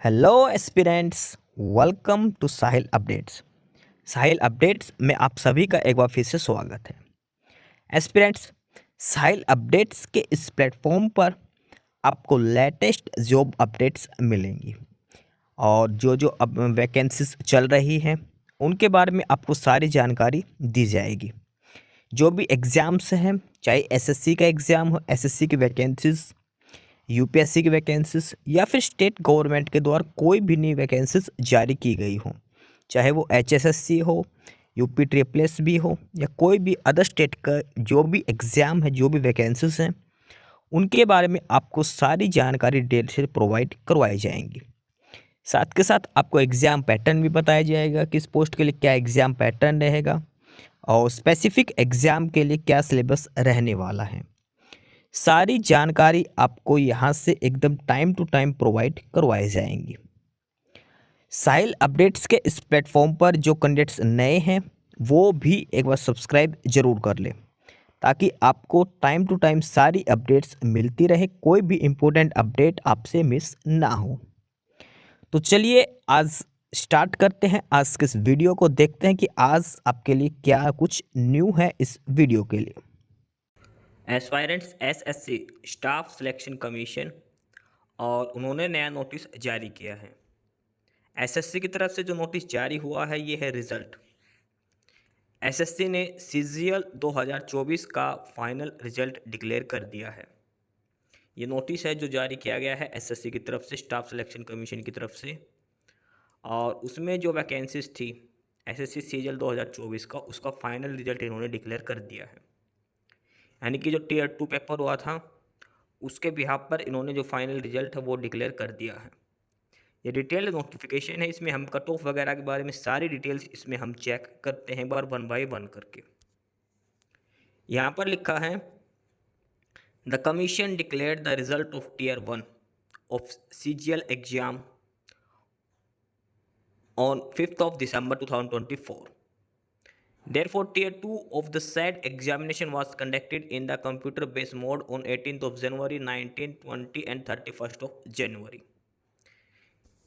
Hello aspirants, welcome to Sahil updates. Sahil updates में आप सभी का एक बार फिर से स्वागत है। एस्पिरेंट्स, साहिल अपडेट्स के इस प्लेटफॉर्म पर आपको लेटेस्ट जॉब अपडेट्स मिलेंगी और जो जो अब वैकेंसीज चल रही हैं उनके बारे में आपको सारी जानकारी दी जाएगी। जो भी एग्ज़ाम्स हैं, चाहे एसएससी का एग्ज़ाम हो, एसएससी की वैकेंसीज, यूपीएससी की वैकेंसीज या फिर स्टेट गवर्नमेंट के द्वारा कोई भी नई वैकेंसीज जारी की गई हो, चाहे वो एचएसएससी हो, यूपी ट्रिपल एस भी हो या कोई भी अदर स्टेट का जो भी एग्ज़ाम है, जो भी वैकेंसीज हैं, उनके बारे में आपको सारी जानकारी डिटेल से प्रोवाइड करवाई जाएंगी। साथ के साथ आपको एग्ज़ाम पैटर्न भी बताया जाएगा, किस पोस्ट के लिए क्या एग्ज़ाम पैटर्न रहेगा और स्पेसिफिक एग्ज़ाम के लिए क्या सिलेबस रहने वाला है। सारी जानकारी आपको यहाँ से एकदम टाइम टू टाइम प्रोवाइड करवाई जाएंगी। साहिल अपडेट्स के इस प्लेटफॉर्म पर जो कैंडिडेट्स नए हैं वो भी एक बार सब्सक्राइब जरूर कर लें, ताकि आपको टाइम टू टाइम सारी अपडेट्स मिलती रहे, कोई भी इम्पोर्टेंट अपडेट आपसे मिस ना हो। तो चलिए आज स्टार्ट करते हैं, आज के इस वीडियो को देखते हैं कि आज आपके लिए क्या कुछ न्यू है इस वीडियो के लिए। Aspirants SSC staff selection commission और उन्होंने नया नोटिस जारी किया है। एसएससी की तरफ से जो नोटिस जारी हुआ है ये है रिजल्ट। एसएससी ने सीजीएल 2024 का फाइनल रिजल्ट डिक्लेयर कर दिया है। ये नोटिस है जो जारी किया गया है एसएससी की तरफ से, स्टाफ सिलेक्शन कमीशन की तरफ से, और उसमें जो वैकेंसीज थी एसएससी सीजीएल 2024 का, उसका फाइनल रिजल्ट इन्होंने डिक्लेयर कर दिया है। यानी कि जो टीयर 2 पेपर हुआ था उसके बिहाफ पर इन्होंने जो फाइनल रिजल्ट है वो डिक्लेयर कर दिया है। ये डिटेल नोटिफिकेशन है, इसमें हम कट ऑफ वगैरह के बारे में सारी डिटेल्स इसमें हम चेक करते हैं एक बार वन बाय वन करके। यहाँ पर लिखा है the commission declared the result of tier 1 of CGL exam on 5th of December 2024. Therefore, Tier 2 of the said examination was conducted in the computer-based mode on 18th of January, 19, 20 and 31st of January.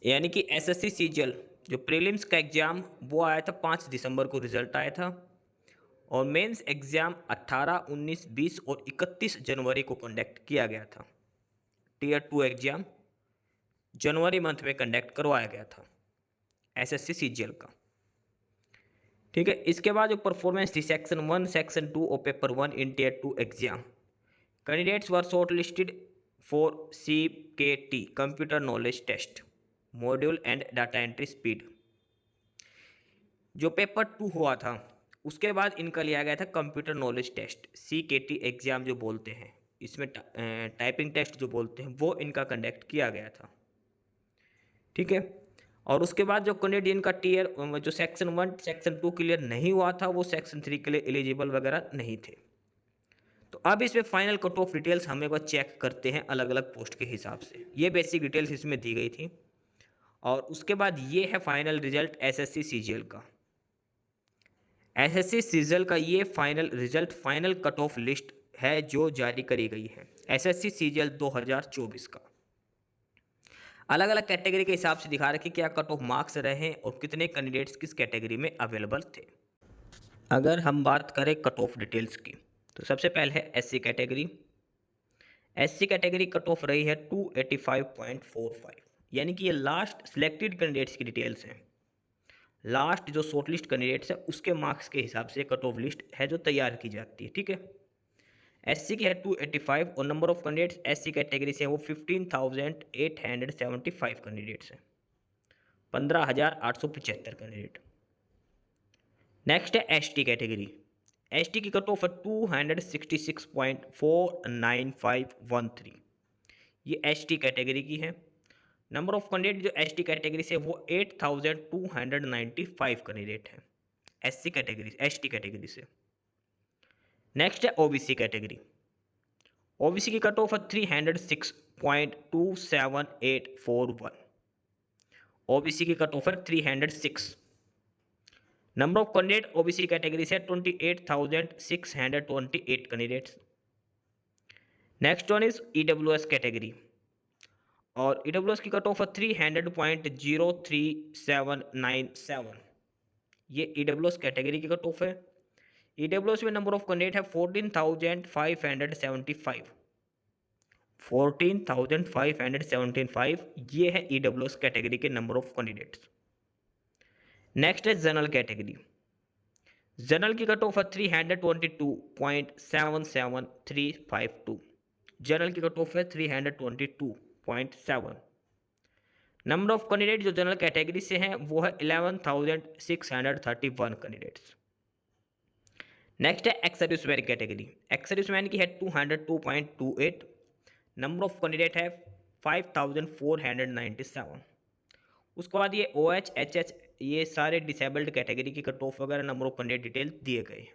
यानी कि SSC CGL जो prelims का exam वो आया था 5 दिसंबर को result आया था, और मेंस एग्ज़ाम 18, 19, 20 और 31 जनवरी को कंडक्ट किया गया था। टीयर 2 एग्ज़ाम जनवरी मंथ में कंडक्ट करवाया गया था एसएससी सीजीएल का। ठीक है, इसके बाद जो परफॉर्मेंस थी सेक्शन 1, सेक्शन 2 और paper 1 in tier 2 exam, candidates were short listed for CKT computer knowledge test module and data entry speed. जो पेपर 2 हुआ था उसके बाद इनका लिया गया था computer knowledge test, CKT exam जो बोलते हैं, इसमें टाइपिंग टेस्ट जो बोलते हैं, वो इनका कंडक्ट किया गया था। ठीक है, और उसके बाद जो कैंडिडेट इनका टीयर जो सेक्शन 1 सेक्शन 2 क्लियर नहीं हुआ था वो सेक्शन 3 के लिए एलिजिबल वगैरह नहीं थे। तो अब इसमें फाइनल कट ऑफ डिटेल्स हम एक बार चेक करते हैं अलग अलग पोस्ट के हिसाब से। ये बेसिक डिटेल्स इसमें दी गई थी, और उसके बाद ये है फाइनल रिजल्ट एसएससी सीजीएल का। एसएससी सीजीएल का ये final result, final cut off list है जो जारी करी गई है एसएससी सीजीएल 2024 का। अलग अलग कैटेगरी के हिसाब से दिखा रखे क्या कट ऑफ मार्क्स रहे और कितने कैंडिडेट्स किस कैटेगरी में अवेलेबल थे। अगर हम बात करें कट ऑफ डिटेल्स की तो सबसे पहले है SC category. SC category cut off रही है 285.45, यानी कि ये लास्ट सिलेक्टेड कैंडिडेट्स की डिटेल्स हैं। लास्ट जो शॉर्टलिस्ट कैंडिडेट्स है उसके मार्क्स के हिसाब से कट ऑफ लिस्ट है जो तैयार की जाती है। ठीक है, एससी की है 285 और number of candidates SC category से वो 15,875 कैंडिडेट्स हैं, 15,875 कैंडिडेट। नेक्स्ट है एसटी कैटेगरी। एसटी की कट ऑफ है 266.49513, ये एसटी कैटेगरी की है। नंबर ऑफ कैंडिडेट जो एसटी कैटेगरी से वो 8,295 कैंडिडेट हैं एससी कैटेगरी एसटी कैटेगरी से। नेक्स्ट है ओबीसी कैटेगरी। ओबीसी की कट ऑफ है 306.27841, ओबीसी की कट ऑफ है 306। Number of candidate OBC category से 28,628 candidates. Next one is EWS category. और ईडब्ल्यूएस की कट ऑफ है 300.03797। ये ईडब्ल्यूएस कैटेगरी की कट ऑफ है। ईडब्ल्यूएस में नंबर ऑफ कैंडिडेट है 14,575। 14,575 ये है ईडब्ल्यूएस कैटेगरी के नंबर ऑफ कैंडिडेट्स। नेक्स्ट है जनरल कैटेगरी। जनरल की कट ऑफ है 322.77352। जनरल की कट ऑफ है 322.7। नंबर ऑफ कैंडिडेट जो जनरल कैटेगरी से हैं वो है 11,631 कैंडिडेट्स। नेक्स्ट है ex serviceman category. Ex serviceman की है 202.28। नंबर ऑफ कैंडिडेट है 5,497। उसके बाद ये ओ एच एच एच ये सारे डिसेबल्ड कैटेगरी की कट ऑफ वगैरह नंबर ऑफ कैंडिडेट डिटेल दिए गए हैं।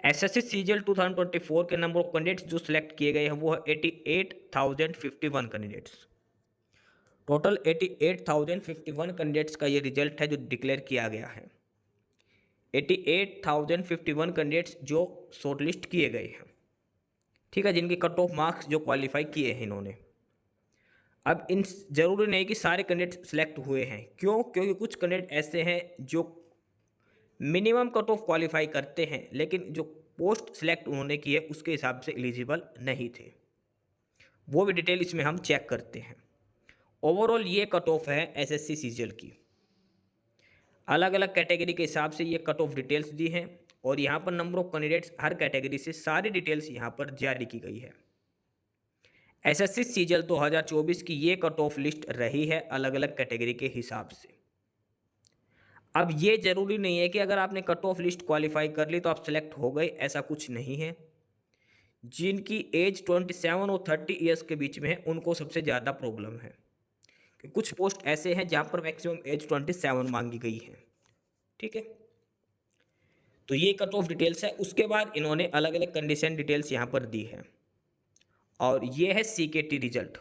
एसएससी सीजीएल 2024 के नंबर ऑफ कैंडिडेट्स जो सिलेक्ट किए गए हैं वो है 88,051 कैंडिडेट्स। टोटल 88,051 कैंडिडेट्स का ये रिजल्ट है जो डिक्लेयर किया गया है। 88,051 कैंडिडेट्स जो शॉर्टलिस्ट किए गए हैं, ठीक है, जिनके कट ऑफ मार्क्स जो क्वालिफाई किए हैं इन्होंने। अब इन जरूरी नहीं कि सारे कैंडिडेट सिलेक्ट हुए हैं, क्यों? क्योंकि कुछ कैंडिडेट ऐसे हैं जो मिनिमम कट ऑफ क्वालिफाई करते हैं लेकिन जो पोस्ट सिलेक्ट उन्होंने की है उसके हिसाब से एलिजिबल नहीं थे। वो भी डिटेल इसमें हम चेक करते हैं। ओवरऑल ये कट ऑफ है एसएससी सीजीएल की। अलग अलग कैटेगरी के हिसाब से ये कट ऑफ डिटेल्स दी हैं और यहाँ पर number of candidates her category से सारी डिटेल्स यहाँ पर जारी की गई है। एसएससी सीजीएल 2024 की ये कट ऑफ लिस्ट रही है अलग अलग कैटेगरी के हिसाब से। अब ये जरूरी नहीं है कि अगर आपने कट ऑफ लिस्ट क्वालिफाई कर ली तो आप सिलेक्ट हो गए, ऐसा कुछ नहीं है। जिनकी एज 27 और 30 ईयर्स के बीच में है उनको सबसे ज़्यादा प्रॉब्लम है। कुछ पोस्ट ऐसे हैं जहाँ पर मैक्सिमम एज 27 मांगी गई है, ठीक है। तो ये कट ऑफ डिटेल्स है। उसके बाद इन्होंने अलग अलग कंडीशन डिटेल्स यहाँ पर दी है। और ये है सीकेटी रिजल्ट,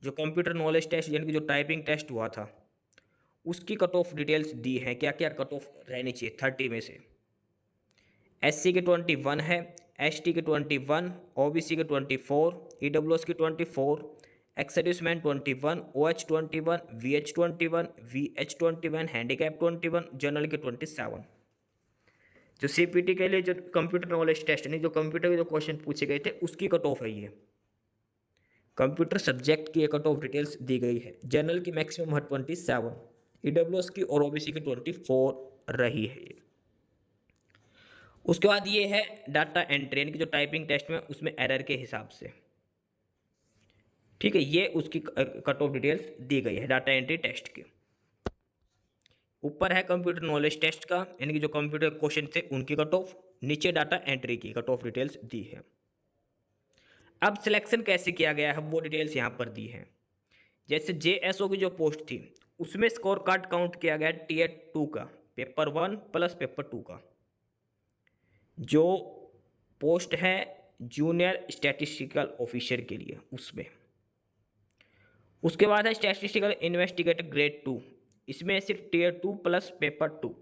जो कंप्यूटर नॉलेज टेस्ट यानी कि जो टाइपिंग टेस्ट हुआ था उसकी कट ऑफ डिटेल्स दी है। क्या क्या कट ऑफ रहनी चाहिए 30 में से। एससी के 21 है, एसटी के 21, ओबीसी के 24, ईडब्ल्यूएस के 24, ex serviceman 21, OH 21, VH 21, VH 21, handicap 21, general के 27। जो सीपीटी के लिए जो कंप्यूटर नॉलेज टेस्ट नहीं, जो कंप्यूटर के जो क्वेश्चन पूछे गए थे उसकी कट ऑफ है ये। कंप्यूटर सब्जेक्ट की कट ऑफ डिटेल्स दी गई है। जनरल की मैक्सिमम है 27, ईडब्ल्यूएस की और ओबीसी की 24 रही है ये। उसके बाद ये है डाटा एंट्री यानी कि जो टाइपिंग टेस्ट में उसमें एरर के हिसाब से, ठीक है, ये उसकी कट ऑफ डिटेल्स दी गई है डाटा एंट्री टेस्ट की। ऊपर है कंप्यूटर नॉलेज टेस्ट का यानी कि जो कंप्यूटर क्वेश्चन थे उनकी कट ऑफ, नीचे डाटा एंट्री की कट ऑफ डिटेल्स दी है। अब सिलेक्शन कैसे किया गया है वो डिटेल्स यहाँ पर दी है। जैसे जेएसओ की जो पोस्ट थी उसमें स्कोर कार्ड काउंट किया गया टीयर 2 का, पेपर 1 प्लस पेपर 2 का। जो पोस्ट है जूनियर स्टैटिस्टिकल ऑफिसर के लिए उसमें। उसके बाद है स्टैटिस्टिकल इन्वेस्टिगेटर ग्रेड 2, इसमें सिर्फ tier 2 plus paper 2,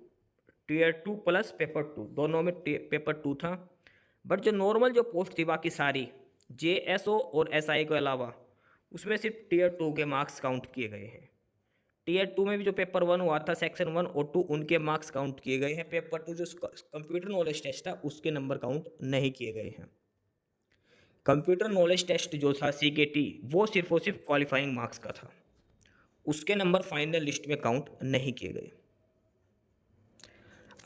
tier 2 plus paper 2 दोनों में पेपर 2 था। बट जो नॉर्मल जो पोस्ट थी बाकी सारी जेएसओ और एसआई के अलावा उसमें सिर्फ टीयर 2 के मार्क्स काउंट किए गए हैं। टीयर 2 में भी जो पेपर 1 हुआ था सेक्शन 1 और 2 उनके मार्क्स काउंट किए गए हैं। पेपर 2 जो कंप्यूटर नॉलेज टेस्ट था उसके नंबर काउंट नहीं किए गए हैं। कंप्यूटर नॉलेज टेस्ट जो था सीकेटी वो सिर्फ और सिर्फ क्वालिफाइंग मार्क्स का था, उसके नंबर फाइनल लिस्ट में काउंट नहीं किए गए।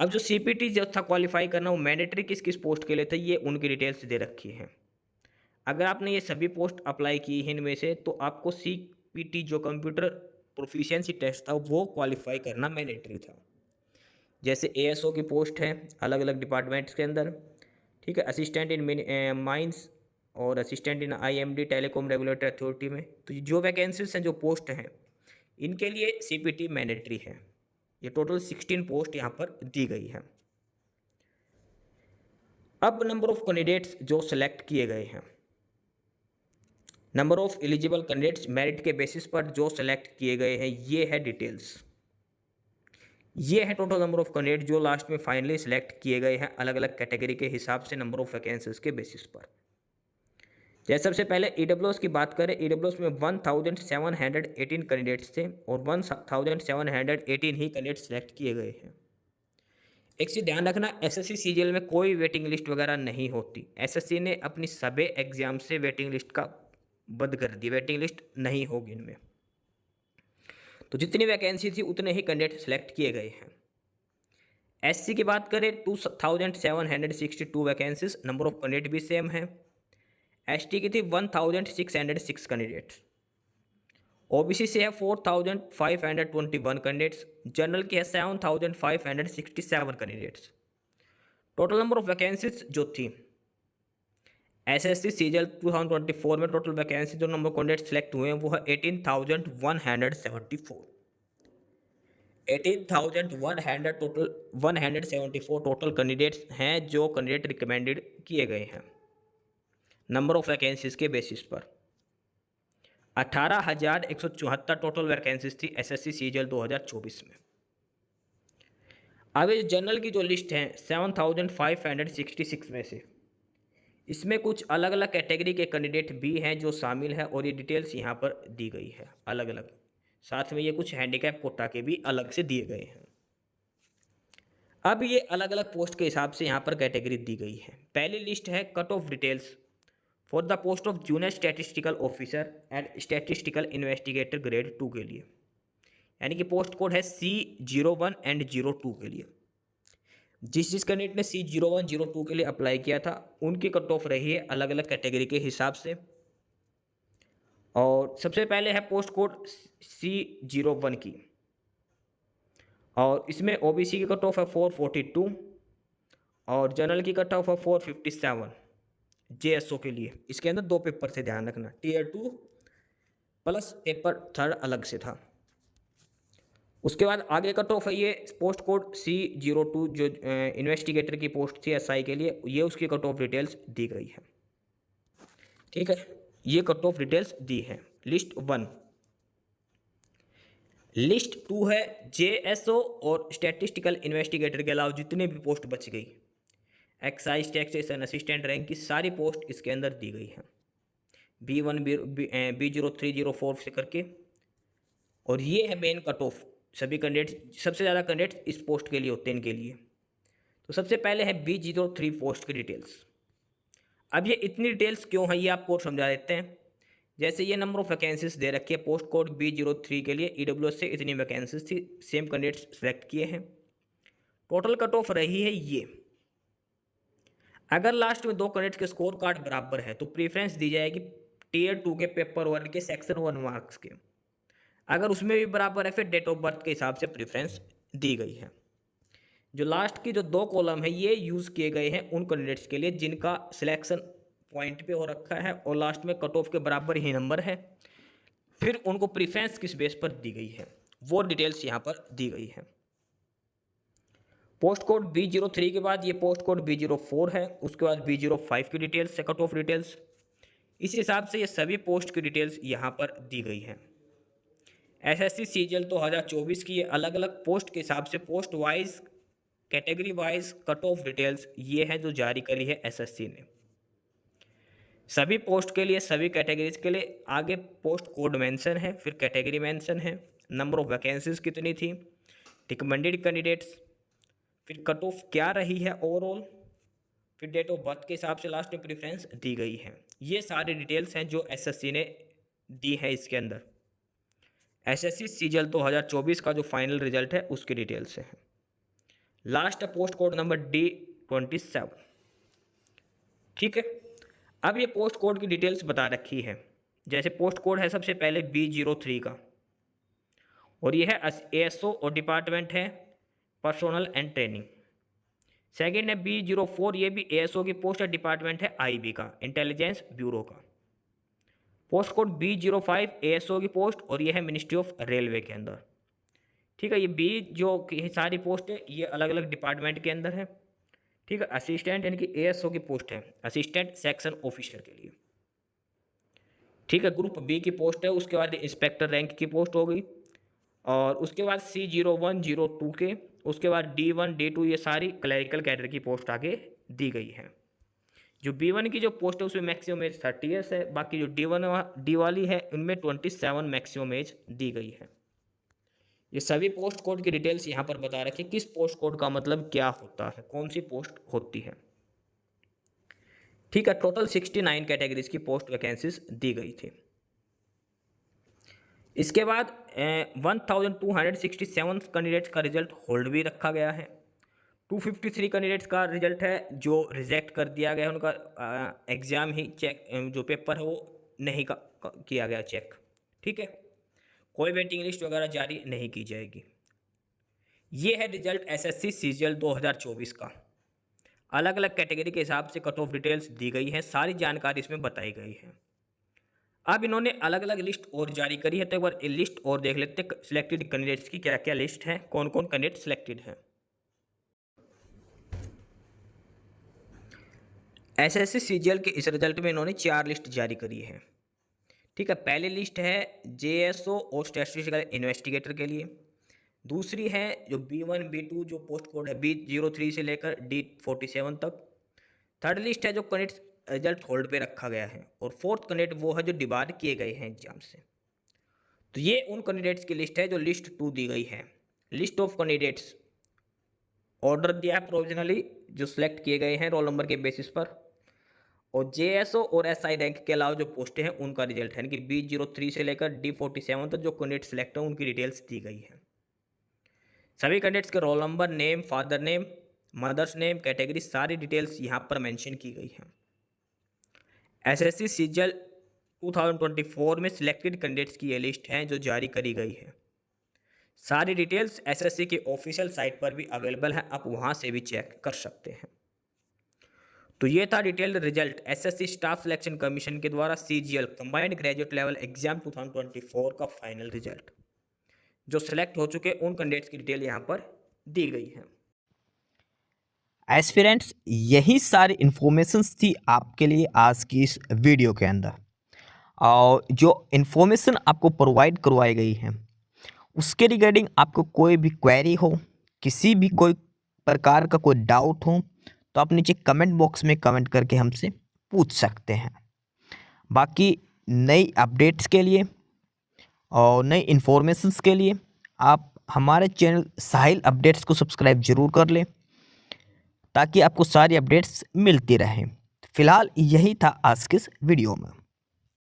अब जो सीपीटी जो था क्वालिफाई करना वो मैंडेटरी किस किस पोस्ट के लिए था ये उनकी डिटेल्स दे रखी है। अगर आपने ये सभी पोस्ट अप्लाई की है इनमें से तो आपको सीपीटी जो कंप्यूटर प्रोफिशिएंसी टेस्ट था वो क्वालिफाई करना मैंडेटरी था। जैसे एएसओ की पोस्ट है अलग अलग डिपार्टमेंट्स के अंदर, ठीक है, असिस्टेंट इन माइंस और assistant in IMD telecom regulatory authority में। तो जो वैकेंसीज हैं जो पोस्ट हैं इनके लिए सीपीटी मैंडेटरी है। ये टोटल 16 पोस्ट यहाँ पर दी गई है। अब नंबर ऑफ कैंडिडेट्स जो सेलेक्ट किए गए हैं, number of eligible candidates merit के बेसिस पर जो सेलेक्ट किए गए हैं ये है डिटेल्स। ये है टोटल नंबर ऑफ कैंडिडेट जो लास्ट में फाइनली सिलेक्ट किए गए हैं अलग अलग कैटेगरी के हिसाब से नंबर ऑफ वैकेंसीज के बेसिस पर। जैसे सबसे पहले ईडब्ल्यूएस की बात करें, ईडब्ल्यूएस में 1718 कैंडिडेट्स थे और 1718 ही कैंडिडेट सेलेक्ट किए गए हैं। एक चीज़ ध्यान रखना, एसएससी सीजीएल में कोई वेटिंग लिस्ट वगैरह नहीं होती। एसएससी ने अपनी सभी एग्जाम से वेटिंग लिस्ट का बंद कर दी, वेटिंग लिस्ट नहीं होगी इनमें। तो जितनी वैकेंसी थी उतने ही कैंडिडेट सेलेक्ट किए गए हैं। एससी की बात करें 2762 वैकेंसीज, नंबर ऑफ कैंडिडेट भी सेम है। एसटी की थी 1606 कैंडिडेट्स। ओबीसी से है 4521 कैंडिडेट्स। जनरल की है 7567 candidates. Total number of vacancies जो थी एसएससी सीजीएल 2024 में टोटल वैकेंसी जो नंबर कैंडिडेट सेलेक्ट हुए हैं वो है 18,174। 18,100 टोटल 174 टोटल कैंडिडेट्स हैं जो कैंडिडेट रिकमेंडेड किए गए हैं नंबर ऑफ वैकेंसीज के बेसिस पर। 18,174 टोटल वैकेंसीज थी एसएससी सीजीएल 2024 में। अब इस जनरल की जो लिस्ट है 7,566 में से इसमें कुछ अलग अलग कैटेगरी के कैंडिडेट भी हैं जो शामिल हैं और ये डिटेल्स यहाँ पर दी गई है अलग अलग। साथ में ये कुछ हैंडीकैप कोटा के भी अलग से दिए गए हैं। अब ये अलग अलग पोस्ट के हिसाब से यहाँ पर कैटेगरी दी गई है। पहली लिस्ट है cut off details for the post of junior statistical officer and statistical investigator grade 2 के लिए, यानी कि पोस्ट कोड है C01 एंड 02 के लिए। जिस कैंडिडेट ने C01 02 के लिए अप्लाई किया था उनकी कट ऑफ रही है अलग अलग कैटेगरी के हिसाब से। और सबसे पहले है पोस्ट कोड C01 की, और इसमें ओबीसी की कट ऑफ है 442 और जनरल की कट ऑफ है 457 जेएसओ के लिए। इसके अंदर 2 पेपर से ध्यान रखना, टीयर 2 प्लस पेपर 3 अलग से था। उसके बाद आगे कट ऑफ है ये पोस्ट कोड C02 जो इन्वेस्टिगेटर की पोस्ट थी एसआई के लिए, ये उसकी कट ऑफ डिटेल्स दी गई है। ठीक है, ये कट ऑफ डिटेल्स दी है। लिस्ट 1। लिस्ट 2 है जेएसओ और स्टैटिस्टिकल इन्वेस्टिगेटर के अलावा जितने भी पोस्ट बच गई, एक्साइज टैक्सेशन असिस्टेंट रैंक की सारी पोस्ट इसके अंदर दी गई है B1 B0304 से करके। और ये है मेन कट ऑफ। सभी कैंडिडेट्स, सबसे ज़्यादा कैंडिडेट्स इस पोस्ट के लिए होते हैं इनके लिए। तो सबसे पहले है B03 पोस्ट की डिटेल्स। अब ये इतनी डिटेल्स क्यों है ये आपको समझा देते हैं। जैसे ये नंबर ऑफ वैकेंसीज दे रखी है पोस्ट कोड B03 के लिए, ईडब्ल्यूएस से इतनी वैकेंसीज थी, सेम कैंडिडेट्स सेलेक्ट किए हैं। टोटल कट ऑफ रही है ये। अगर लास्ट में 2 कैंडिडेट्स के स्कोर कार्ड बराबर है तो प्रीफरेंस दी जाएगी टीयर 2 के पेपर 1 के सेक्शन 1 मार्क्स के। अगर उसमें भी बराबर है फिर डेट ऑफ बर्थ के हिसाब से प्रीफरेंस दी गई है। जो लास्ट की जो 2 कॉलम है ये यूज़ किए गए हैं उन कैंडिडेट्स के लिए जिनका सिलेक्शन पॉइंट पे हो रखा है और लास्ट में कट ऑफ के बराबर ही नंबर है, फिर उनको प्रीफरेंस किस बेस पर दी गई है वो डिटेल्स यहाँ पर दी गई है। पोस्ट कोड B03 के बाद ये पोस्ट कोड B04 है, उसके बाद B05 की डिटेल्स है, कट ऑफ डिटेल्स। इस हिसाब से ये सभी पोस्ट की डिटेल्स यहाँ पर दी गई हैं। एसएससी सीजीएल 2024 की ये अलग अलग पोस्ट के हिसाब से post wise category wise cut off details ये है जो जारी करी है एसएससी ने। सभी पोस्ट के लिए, सभी कैटेगरीज के लिए आगे पोस्ट कोड मेंशन है, फिर कैटेगरी मेंशन है, नंबर ऑफ वैकेंसीज कितनी थी, रिकमेंडेड कैंडिडेट्स, फिर कट ऑफ क्या रही है ओवरऑल, फिर डेट ऑफ बर्थ के हिसाब से लास्ट में प्रेफरेंस दी गई है। ये सारी डिटेल्स हैं जो एसएससी ने दी है इसके अंदर। एसएससी सीजीएल 2024 का जो फाइनल रिजल्ट है उसकी डिटेल्स है। Last post code number D27। ठीक है, अब ये पोस्ट कोड की डिटेल्स बता रखी है। जैसे पोस्ट कोड है सबसे पहले B03 का, और ये है एएसओ और डिपार्टमेंट है पर्सोनल एंड ट्रेनिंग। सेकंड है B04, ये भी एएसओ की पोस्ट है, डिपार्टमेंट है आईबी का, इंटेलिजेंस ब्यूरो का। पोस्ट कोड B05 एएसओ की पोस्ट, और ये है मिनिस्ट्री ऑफ रेलवे के अंदर। ठीक है, ये बी जो की सारी पोस्ट है ये अलग अलग डिपार्टमेंट के अंदर है। ठीक है, असिस्टेंट यानी कि एएसओ की पोस्ट है, असिस्टेंट सेक्शन ऑफिसर के लिए। ठीक है, ग्रुप बी की पोस्ट है, उसके बाद इंस्पेक्टर रैंक की पोस्ट हो गई, और उसके बाद C01 02 के, उसके बाद D1 D2 ये सारी क्लरिकल कैडर की पोस्ट आगे दी गई है। जो B1 की जो पोस्ट है उसमें मैक्सिमम एज 30 ईयर्स है, बाकी जो डी वाली है उनमें 27 मैक्सिमम एज दी गई है। ये सभी पोस्ट कोड की डिटेल्स यहाँ पर बता रखी, किस पोस्ट कोड का मतलब क्या होता है, कौन सी पोस्ट होती है। ठीक है, टोटल 69 कैटेगरीज की पोस्ट वैकेंसीज दी गई थी। इसके बाद 1267 कैंडिडेट्स का रिजल्ट होल्ड भी रखा गया है। 253 कैंडिडेट्स का रिजल्ट है जो रिजेक्ट कर दिया गया है, उनका एग्ज़ाम ही चेक, जो पेपर है वो नहीं किया गया चेक। ठीक है, कोई वेटिंग लिस्ट वगैरह जारी नहीं की जाएगी। ये है रिजल्ट एसएससी सीजीएल 2024 का। अलग अलग कैटेगरी के हिसाब से कट ऑफ डिटेल्स दी गई है, सारी जानकारी इसमें बताई गई है। अब इन्होंने अलग अलग लिस्ट और जारी करी है, तो एक बार ये लिस्ट और देख लेते हैं सिलेक्टेड कैंडिडेट्स की क्या क्या लिस्ट है, कौन कौन कैंडिडेट सिलेक्टेड है। एसएससी सीजीएल के इस रिजल्ट में इन्होंने 4 लिस्ट जारी करी है। ठीक है, पहली लिस्ट है जेएसओ और स्टैटिस्टिकल इन्वेस्टिगेटर के लिए। दूसरी है जो B1 B2 जो पोस्ट कोड है B03 से लेकर D47 तक। थर्ड लिस्ट है जो कैंडिडेट रिजल्ट होल्ड पे रखा गया है, और फोर्थ कैंडिडेट वो है जो डिबार किए गए हैं एग्जाम से। तो ये उन कैंडिडेट्स की लिस्ट है जो लिस्ट 2 दी गई है। लिस्ट ऑफ कैंडिडेट्स ऑर्डर दिया है प्रोविजनली, जो सिलेक्ट किए गए हैं रोल नंबर के बेसिस पर। और जेएसओ और एसआई रैंक के अलावा जो पोस्टें हैं उनका रिजल्ट है, यानी कि B03 से लेकर D47 तक जो कैंडिडेट सिलेक्ट हैं उनकी डिटेल्स दी गई है। सभी कैंडिडेट्स के roll number, name, father name, mothers name, category, सारी डिटेल्स यहाँ पर मेंशन की गई है। एसएससी सीजीएल 2024 में सिलेक्टेड कैंडिडेट्स की ये लिस्ट है जो जारी करी गई है। सारी डिटेल्स एसएससी के ऑफिशियल साइट पर भी अवेलेबल है, आप वहाँ से भी चेक कर सकते हैं। तो ये था detailed result SSC staff selection commission के द्वारा CGL combined graduate level exam 2024 का फाइनल रिजल्ट। जो सिलेक्ट हो चुके उन कैंडिडेट्स की डिटेल यहाँ पर दी गई है। एस्पिरेंट्स, यही सारी इन्फॉर्मेशंस थी आपके लिए आज की इस वीडियो के अंदर। और जो इन्फॉर्मेशन आपको प्रोवाइड करवाई गई है उसके रिगार्डिंग आपको कोई भी क्वेरी हो, किसी भी कोई प्रकार का कोई डाउट हो, तो आप नीचे कमेंट बॉक्स में कमेंट करके हमसे पूछ सकते हैं। बाकी नई अपडेट्स के लिए और नई इन्फॉर्मेशंस के लिए आप हमारे चैनल साहिल अपडेट्स को सब्सक्राइब जरूर कर लें, ताकि आपको सारी अपडेट्स मिलती रहें। फिलहाल यही था आज के इस वीडियो में।